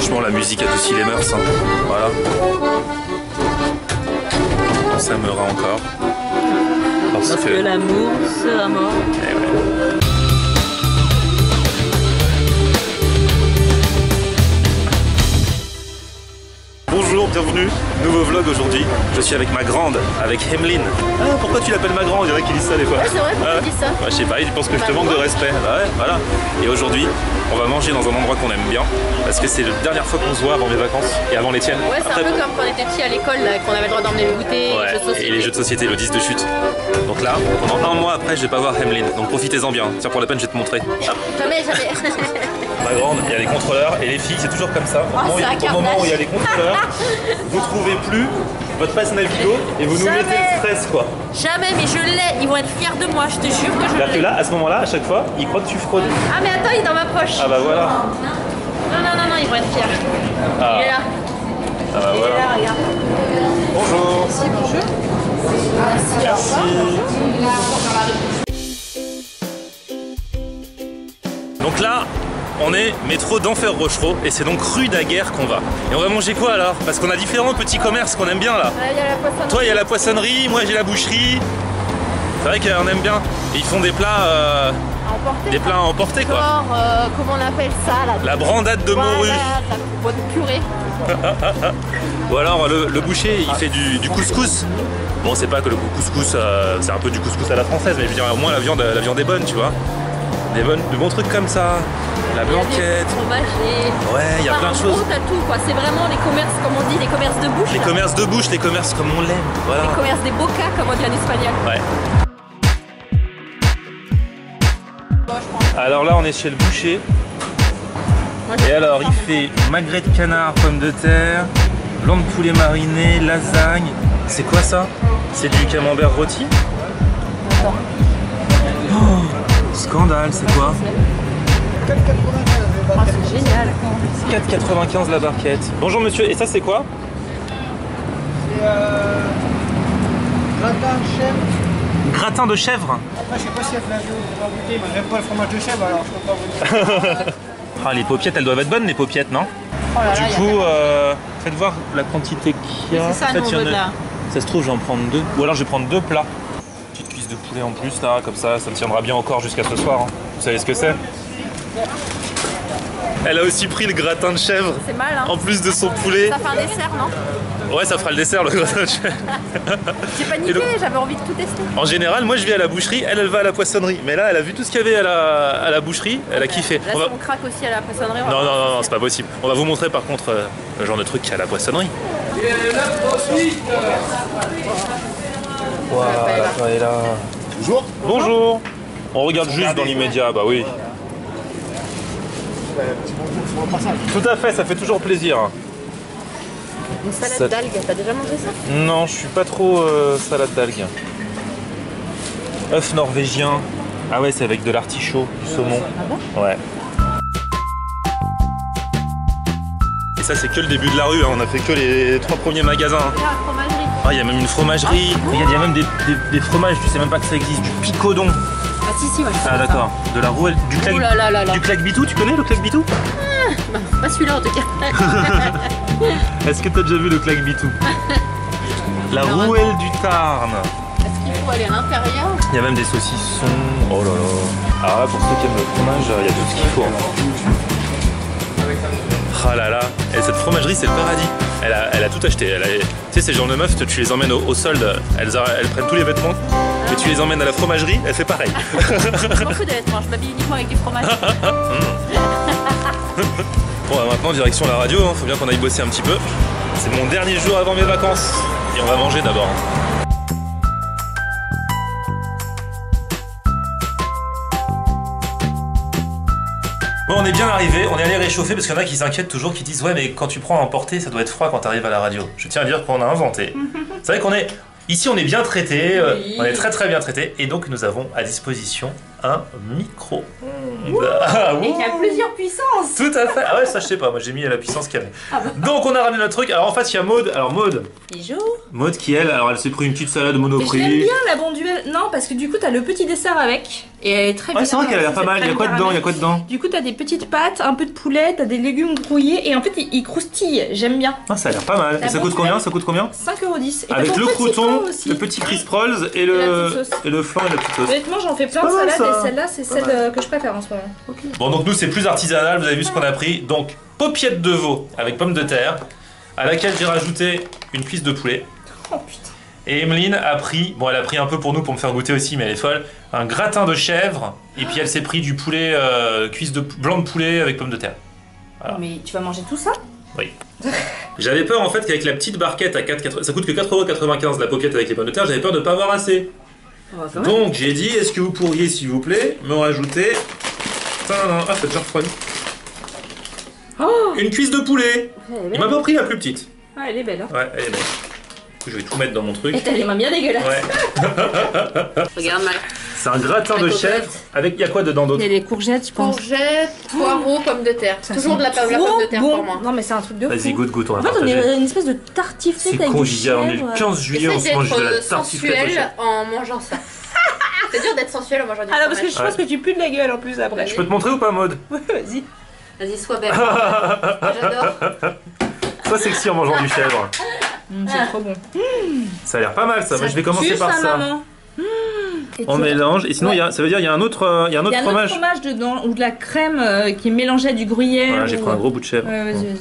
Franchement, la musique adoucit les mœurs. Hein. Voilà. On s'aimera encore. Parce que l'amour sera mort. Eh ouais. Bonjour, bienvenue, nouveau vlog aujourd'hui. Je suis avec ma grande, avec Emmeline. Ah, pourquoi tu l'appelles ma grande? On dirait qu'ils disent ça des fois. Ouais, c'est vrai, pourquoi tu dis ça? Je sais pas, ils pensent que je te manque de respect. Bah ouais, voilà. Et aujourd'hui, on va manger dans un endroit qu'on aime bien. Parce que c'est la dernière fois qu'on se voit avant mes vacances et avant les tiennes. Ouais, c'est un peu comme quand on était petit à l'école, qu'on avait le droit d'emmener le goûter, ouais, les jeux de société. Et les jeux de société, le 10 de chute. Donc là, pendant un mois après, je vais pas voir Emmeline. Donc profitez-en bien. Tiens, pour la peine, je vais te montrer. Jamais. Ma grande, il y a les contrôleurs et les filles, c'est toujours comme ça. Au moment où il y a les contrôleurs, vous trouvez plus votre passe Navigo et vous nous mettez le stress quoi. Jamais, mais je l'ai, ils vont être fiers de moi, je te jure que je l'ai. C'est-à-dire que là, à ce moment-là, à chaque fois, ils croient que tu fraudes. Ah mais attends, il est dans ma poche. Ah bah voilà. Non, ils vont être fiers. Ah. Il est là. Ah bah voilà. Il est là, regarde. Bonjour. Merci. Donc là, on est métro d'Enfer Rochereau et c'est donc rue Daguerre qu'on va. Et on va manger quoi alors? Parce qu'on a différents petits commerces qu'on aime bien là. Il y a la poissonnerie. Toi, il y a la poissonnerie, moi j'ai la boucherie. C'est vrai qu'on aime bien. Et ils font des plats à emporter quoi. Genre, comment on appelle ça là? La brandade de morue. La bonne purée. Ou alors le boucher, il fait du couscous. Bon, c'est pas que le couscous, c'est un peu du couscous à la française, mais je veux dire, au moins la viande est bonne, tu vois. De bons trucs comme ça. La blanquette. Ouais, il y a plein de choses. T'as tout quoi. C'est vraiment les commerces, comme on dit, les commerces de bouche. Les commerces de bouche, les commerces comme on l'aime. Voilà. Les commerces des bocas, comme on dit en espagnol. Ouais. Alors là, on est chez le boucher. Et alors, il fait magret de canard, pommes de terre, blanc de poulet mariné, lasagne. C'est quoi ça? C'est du camembert rôti? Attends. Oh, scandale, c'est quoi? 4,95. Ah, c'est génial. 4,95 la barquette. Bonjour monsieur, et ça c'est quoi? C'est gratin de chèvre. Gratin de chèvre? Après, je sais pas si elle te l'a vu ou pas goûter, mais j'aime pas le fromage de chèvre, alors je peux pas vous dire. Ah, les paupiettes, elles doivent être bonnes, les paupiettes, non? Oh là là, du coup, faites voir la quantité qu'il y a. C'est ça, nous, on veut de là. Ça se trouve, je vais en prendre deux. Ou alors, je vais prendre deux plats. Petite cuisse de poulet en plus, là, comme ça me tiendra bien encore jusqu'à ce soir. Hein. Vous savez ce que c'est? Elle a aussi pris le gratin de chèvre. C'est mal, hein. En plus de son poulet. Ça fait un dessert, non? Ouais, ça fera le dessert, le gratin de chèvre. J'ai paniqué, j'avais envie de tout tester. En général, moi je vais à la boucherie, elle va à la poissonnerie. Mais là, elle a vu tout ce qu'il y avait à la boucherie, elle a kiffé. Là, on craque aussi à la poissonnerie. Non, c'est pas possible. On va vous montrer par contre le genre de truc qu'il y a à la poissonnerie. Voilà, est là. Bonjour. Bonjour. On regarde juste dans l'immédiat, bah oui. Petit bonjour sur le passage. Tout à fait, ça fait toujours plaisir. Une salade d'algues, t'as déjà mangé ça? Non, je suis pas trop salade d'algues. Œuf norvégien. Ah ouais, c'est avec de l'artichaut, du saumon. Ah bon? Ouais. Et ça, c'est que le début de la rue, hein. On a fait que les 3 premiers magasins. Hein. La fromagerie. Ah, il y a même une fromagerie. Il y a même des fromages, tu sais même pas que ça existe. Du picodon. Ah si, moi je sais. Ah d'accord. De la rouelle, du claque-bitou, tu connais le claque-bitou? Pas celui-là en tout cas. Est-ce que t'as déjà vu le claque-bitou? La rouelle du Tarn. Est-ce qu'il faut aller à l'intérieur? Il y a même des saucissons. Oh là là. Alors là, pour ceux qui aiment le fromage, il y a tout ce qu'il faut. Ah là là. Et cette fromagerie, c'est le paradis. Elle a tout acheté. Tu sais, ces genres de meufs, tu les emmènes au solde, elles prennent tous les vêtements. Mais tu les emmènes à la fromagerie, elle fait pareil. Je m'en fous des vêtements, je m'habille uniquement avec du fromage. Bon, maintenant, direction la radio, hein. Faut bien qu'on aille bosser un petit peu. C'est mon dernier jour avant mes vacances. Et on va manger d'abord. Bon, on est bien arrivé, on est allé réchauffer parce qu'il y en a qui s'inquiètent toujours, qui disent ouais mais quand tu prends à emporter ça doit être froid quand tu arrives à la radio. Je tiens à dire qu'on a inventé. C'est vrai qu'on est ici, on est bien traité, oui. On est très très bien traité et donc nous avons à disposition un micro. Ah, Et qui a plusieurs puissances. tout à fait. Ah ouais, ça je sais pas, moi j'ai mis la puissance qu'il y avait. Donc on a ramené notre truc. Alors en face il y a Maud. Alors Maud qui elle, alors elle s'est pris une petite salade Monoprix. J'aime bien la bonduelle. Non, parce que du coup t'as le petit dessert avec. Et elle est très bien. Ouais, c'est vrai qu'elle a l'air pas mal. Il y a quoi dedans? Il y a quoi dedans? Du coup t'as des petites pâtes, un peu de poulet, t'as des légumes brouillés et en fait ils croustillent. J'aime bien. Ah, ça a l'air pas mal. Et ça coûte combien? Ça coûte combien? 5,10 €. Avec le crouton, le petit crisp rolls et le flan et la petite sauce. Honnêtement j'en fais plein de pas mal, salades ça. et celle-là c'est celle que je préfère en ce moment. Bon donc nous c'est plus artisanal, vous avez vu ce qu'on a pris. Donc paupiette de veau avec pommes de terre, à laquelle j'ai rajouté une cuisse de poulet. Oh putain. Et Emeline a pris, bon elle a pris un peu pour nous pour me faire goûter aussi mais elle est folle, un gratin de chèvre et puis elle s'est pris du poulet, cuisse de blanc de poulet avec pommes de terre. Voilà. Mais tu vas manger tout ça? Oui. J'avais peur en fait qu'avec la petite barquette à 4,95, ça coûte que 4,95 € la paupiette avec les pommes de terre, j'avais peur de ne pas avoir assez. Donc j'ai dit, est-ce que vous pourriez s'il vous plaît me rajouter... Ah c'est déjà refroidi. Une cuisse de poulet. Il m'a pas pris la plus petite. Ah elle est belle hein. Ouais elle est belle. Je vais tout mettre dans mon truc. Et t'as les mains bien dégueulasses. Ouais. Regarde mal. C'est un gratin de chèvre. Avec, il y a quoi dedans d'autre? Il y a des courgettes, je pense. Courgettes, poireaux, pommes de terre. Toujours de la pomme de terre bon. pour moi. Non mais c'est un truc de fou. Vas-y, goûte, on va En fait, on partager. est une espèce de tartiflette C'est avec con, du Giga, on est le chèvre. 15 juillet, on se mange de la D'être tartiflette au sensuel chèvre. en mangeant ça. C'est dur d'être sensuel en mangeant du Ah non, parce que je fromage. pense que tu pues de la gueule en plus après. Je peux te montrer ou pas, Maud? Ouais, vas-y. Vas-y, sois belle. J'adore. Sois sexy en mangeant du chèvre. C'est trop bon. Ça a l'air pas mal ça, moi je vais commencer par ça. Maman. On mélange, et sinon ça veut dire il y a un autre, Il y a un autre fromage. fromage dedans, ou de la crème qui est mélangée à du gruyère. Voilà, j'ai ou- pris un gros bout de chèvre. Ouais, vas-y.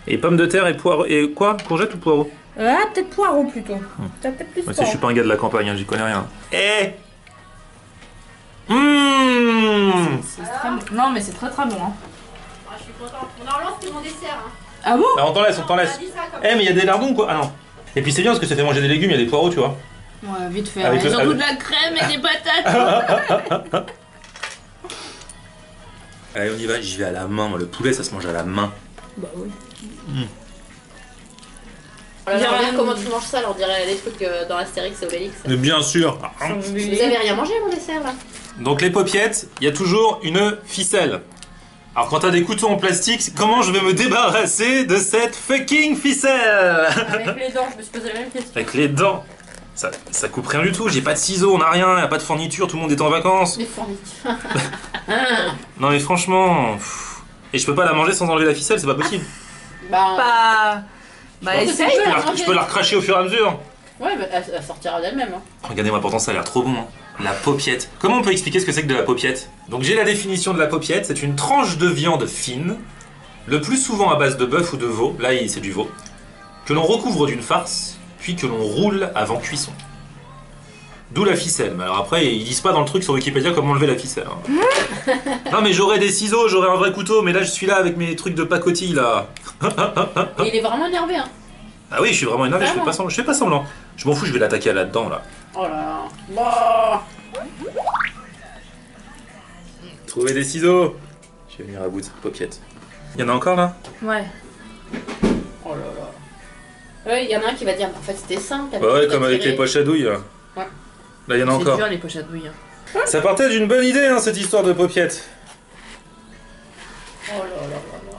Et pommes de terre et poireaux. Et quoi? Courgette ou poireaux? Ah, peut-être poireau plutôt. T'as peut-être plus Ouais, poireau. je suis pas un gars de la campagne, hein, j'y connais rien. Eh C'est très bon. Non, mais c'est très très bon. Hein. Je suis contente. Normalement, c'était mon dessert. Hein. Ah bon? Ah, on t'en laisse. Eh, mais il y a des lardons quoi? Ah non. Et puis c'est bien parce que ça fait manger des légumes, il y a des poireaux, tu vois. Ouais, vite fait. Avec Ils le- ont de la crème et des patates. Allez, on y va, j'y vais à la main. Moi, le poulet, ça se mange à la main. Bah oui. J'aimerais bien comment tu manges ça, on dirait des trucs dans Astérix et Obélix. Mais bien sûr. Vous avez rien mangé mon dessert là? Donc les paupiètes, il y a toujours une ficelle. Alors quand t'as des couteaux en plastique, comment je vais me débarrasser de cette fucking ficelle? Avec les dents, je me suis posé la même question. Avec les dents. Ça coupe rien du tout, j'ai pas de ciseaux, on a rien, y a pas de fourniture, tout le monde est en vacances. Les fournitures. Non mais franchement... pff. Et je peux pas la manger sans enlever la ficelle, c'est pas possible. Bah. Bah, Je pense que essaye. Je peux la recracher au fur et à mesure. Ouais, mais elle sortira d'elle-même. Hein. Regardez-moi, pourtant ça a l'air trop bon. Hein. La paupiette. Comment on peut expliquer ce que c'est que de la paupiette? Donc j'ai la définition de la paupiette, c'est une tranche de viande fine, le plus souvent à base de bœuf ou de veau, là c'est du veau, que l'on recouvre d'une farce, puis que l'on roule avant cuisson. D'où la ficelle. Mais alors après, ils disent pas dans le truc sur Wikipédia comment enlever la ficelle. Hein. Non mais j'aurais des ciseaux, j'aurais un vrai couteau, mais là je suis là avec mes trucs de pacotille là. Et il est vraiment énervé. Hein. Ah oui, je suis vraiment énervé, Vraiment. je fais pas semblant. Je m'en fous, je vais l'attaquer là-dedans là. Oh là là. Bah. Trouver des ciseaux. Je vais venir à bout de cette paupiette. Il y en a encore là? Ouais. Oh là là. Ouais, il y en a un qui va dire, en fait c'était simple. Bah ouais, comme avec les poches à douille là. Ouais. Là, il y en a encore. C'est dur les poches à douille. Hein. Ça partait d'une bonne idée, hein, cette histoire de paupiette. Oh là là là là.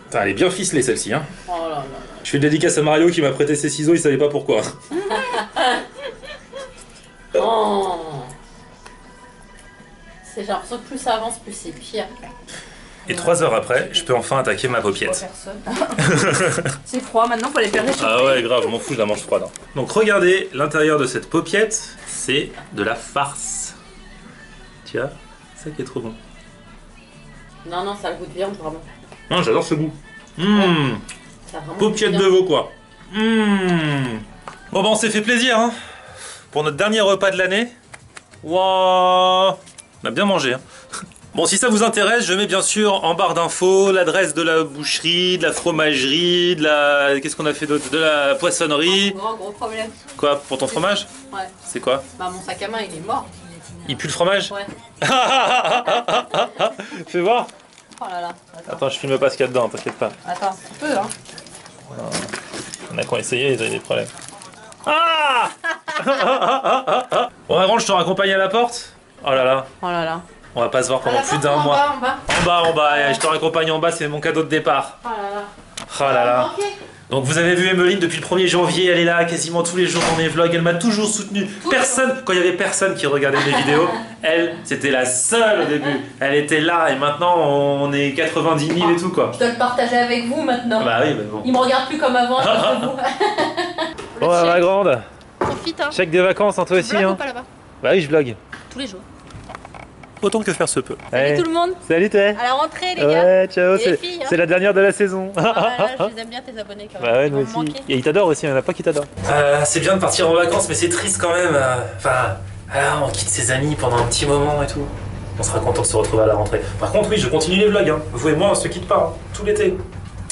Putain, elle est bien ficelée celle-ci. Hein. Oh là là là. Je fais une dédicace à Mario qui m'a prêté ses ciseaux, il savait pas pourquoi. Oh. J'ai l'impression que plus ça avance, plus c'est pire. Et 3 heures après, je peux enfin attaquer ma paupiette. C'est froid, maintenant faut les faire réchauffer. Ah ouais, grave, je m'en fous, je la mange froide. Hein. Donc regardez, l'intérieur de cette paupiette, c'est de la farce. Tu vois? C'est ça qui est trop bon. Non, non, ça a le goût de viande vraiment. Non, j'adore ce goût. Ça a vraiment Paupiette le de goût veau quoi. Bon bah on s'est fait plaisir hein. Pour notre dernier repas de l'année. Waouh, on a bien mangé hein. Bon si ça vous intéresse, je mets bien sûr en barre d'infos l'adresse de la boucherie, de la fromagerie, de la... Qu'est-ce qu'on a fait d'autre? De la poissonnerie. Gros problème. Quoi, pour ton fromage? Ouais. C'est quoi? Bah mon sac à main il est mort. Il pue le fromage? Ouais. Fais voir. Oh là là. Attends, je filme pas ce qu'il y a dedans, t'inquiète pas. Attends, tu peux hein. On a qu'on essayé, ils ont eu des problèmes. Ah. Bon, Aaron, je te raccompagne à la porte. Oh là là. Oh là là. On va pas se voir pendant plus d'un En mois. bas, en bas. En bas, je te raccompagne en bas, c'est mon cadeau de départ. Oh là là. Oh là là. Ok. Donc vous avez vu Emeline depuis le 1er janvier, elle est là quasiment tous les jours dans mes vlogs, elle m'a toujours soutenu. Personne, quand il y avait personne qui regardait mes vidéos, elle, c'était la seule au début. Elle était là et maintenant on est 90 000 et tout quoi. Je dois le partager avec vous maintenant. Bah oui, mais bon. Il me regarde plus comme avant. Oh ma grande, Profite hein. chèque des vacances hein, toi aussi hein. Pas là-bas. Bah oui je vlog. Tous les jours. Autant que faire se peut. Salut tout le monde. Salut toi. À la rentrée les gars. Ouais ciao, Et les filles, hein. c'est la dernière de la saison. Ah bah là, je les aime bien tes abonnés quand même. Bah ouais, Ils nous vont me aussi. manquer. Et ils t'adorent aussi, il y en a pas qui t'adorent. C'est bien de partir en vacances, mais c'est triste quand même. Enfin, on quitte ses amis pendant un petit moment et tout. On sera content de se retrouver à la rentrée. Par contre, oui, je continue les vlogs. Hein. Vous et moi, on se quitte pas, hein, tout l'été.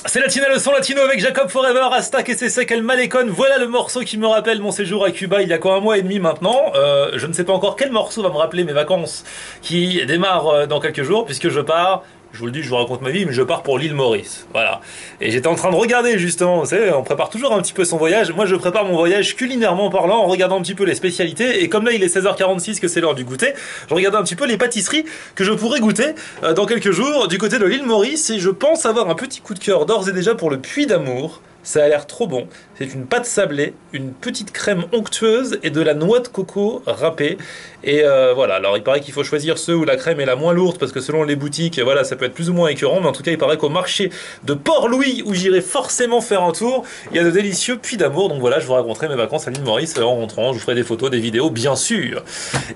C'est Latina, le son latino avec Jacob Forever, Aztac et c'est El Malecon. Voilà le morceau qui me rappelle mon séjour à Cuba il y a quoi, un mois et demi maintenant. Je ne sais pas encore quel morceau va me rappeler mes vacances qui démarrent dans quelques jours puisque je pars. Je vous le dis, je vous raconte ma vie, mais je pars pour l'île Maurice. Voilà. Et j'étais en train de regarder justement, vous savez, on prépare toujours un petit peu son voyage. Moi, je prépare mon voyage culinairement parlant, en regardant un petit peu les spécialités. Et comme là, il est 16h46, que c'est l'heure du goûter, je regarde un petit peu les pâtisseries que je pourrais goûter dans quelques jours du côté de l'île Maurice. Et je pense avoir un petit coup de cœur d'ores et déjà pour le Puy d'Amour. Ça a l'air trop bon. C'est une pâte sablée, une petite crème onctueuse et de la noix de coco râpée. Et voilà, alors il paraît qu'il faut choisir ceux où la crème est la moins lourde parce que selon les boutiques, voilà, ça peut être plus ou moins écœurant. Mais en tout cas, il paraît qu'au marché de Port-Louis, où j'irai forcément faire un tour, il y a de délicieux Puy d'Amour. Donc voilà, je vous raconterai mes vacances à l'île Maurice en rentrant. Je vous ferai des photos, des vidéos, bien sûr.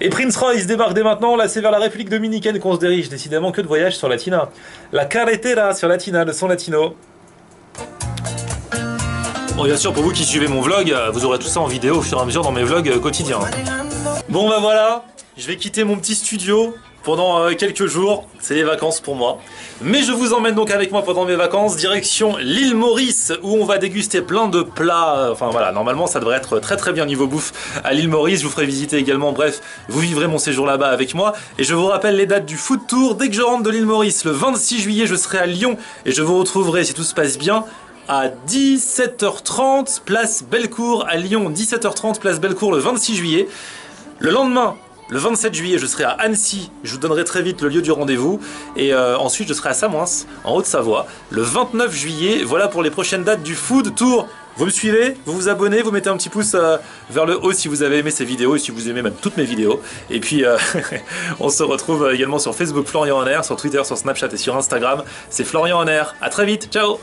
Et Prince Royce débarque dès maintenant. Là, c'est vers la République dominicaine qu'on se dirige. Décidément que de voyage sur Latina. La carretera sur Latina, le son latino. Bon, bien sûr, pour vous qui suivez mon vlog, vous aurez tout ça en vidéo au fur et à mesure dans mes vlogs quotidiens. Bon, bah voilà, je vais quitter mon petit studio pendant quelques jours. C'est les vacances pour moi. Mais je vous emmène donc avec moi pendant mes vacances, direction l'île Maurice, où on va déguster plein de plats. Enfin voilà, normalement ça devrait être très très bien niveau bouffe à l'île Maurice. Je vous ferai visiter également, bref, vous vivrez mon séjour là-bas avec moi. Et je vous rappelle les dates du food tour. Dès que je rentre de l'île Maurice, le 26 juillet, je serai à Lyon. Et je vous retrouverai, si tout se passe bien, à 17h30, place Bellecour à Lyon, 17h30, place Bellecour le 26 juillet. Le lendemain, le 27 juillet, je serai à Annecy, je vous donnerai très vite le lieu du rendez-vous. Et ensuite, je serai à Samoins, en Haute-Savoie, le 29 juillet. Voilà pour les prochaines dates du Food Tour. Vous me suivez, vous vous abonnez, vous mettez un petit pouce vers le haut si vous avez aimé ces vidéos et si vous aimez même toutes mes vidéos. Et puis, on se retrouve également sur Facebook Florian en Air, sur Twitter, sur Snapchat et sur Instagram. C'est Florian en Air. À très vite, ciao!